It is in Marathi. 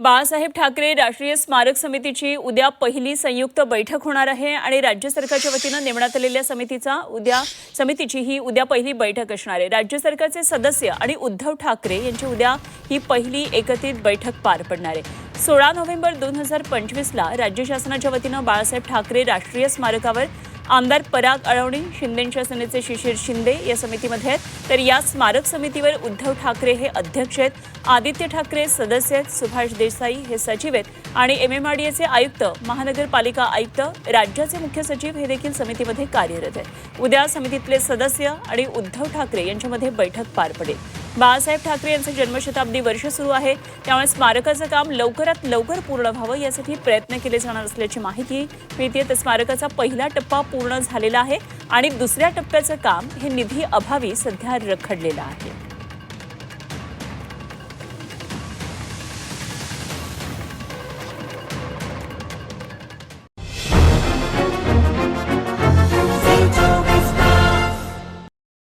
बाळासाहेब ठाकरे राष्ट्रीय स्मारक समितीची उद्या पहिली संयुक्त बैठक होणार आहे आणि राज्य सरकारच्या वतीनं नेमण्यात आलेल्या समितीची ही उद्या पहिली बैठक असणार आहे। राज्य सरकारचे सदस्य आणि उद्धव ठाकरे यांची उद्या ही पहिली एकत्रित बैठक पार पडणार आहे। 16 नोव्हेंबर 2025 ला राज्य शासनाच्या वतीनं बाळासाहेब ठाकरे राष्ट्रीय स्मारकावर आमदार पराग अळवणी, शिंदेंच्या सेनेचे शिशिर शिंदे या समितीमध्ये आहेत, तर या स्मारक समितीवर उद्धव ठाकरे हे अध्यक्ष आहेत, आदित्य ठाकरे सदस्य आहेत, सुभाष देसाई हे सचिव आहेत आणि MMRDAचे आयुक्त, महानगरपालिका आयुक्त, राज्याचे मुख्य सचिव हे देखील समितीमध्ये कार्यरत आहेत। उद्या समितीतले सदस्य आणि उद्धव ठाकरे यांच्यामध्ये बैठक पार पडेल। बाळासाहेब ठाकरे यांचे जन्मशताब्दी वर्ष सुरू आहे, त्यामुळे स्मारकाचं काम लवकरात लवकर पूर्ण व्हावं यासाठी प्रयत्न केले जाणार असल्याची माहिती मिळते। तर स्मारकाचा पहिला टप्पा पूर्ण झालेला आहे आणि दुसऱ्या टप्प्याचं काम हे निधी अभावी सध्या रखडलेलं आहे।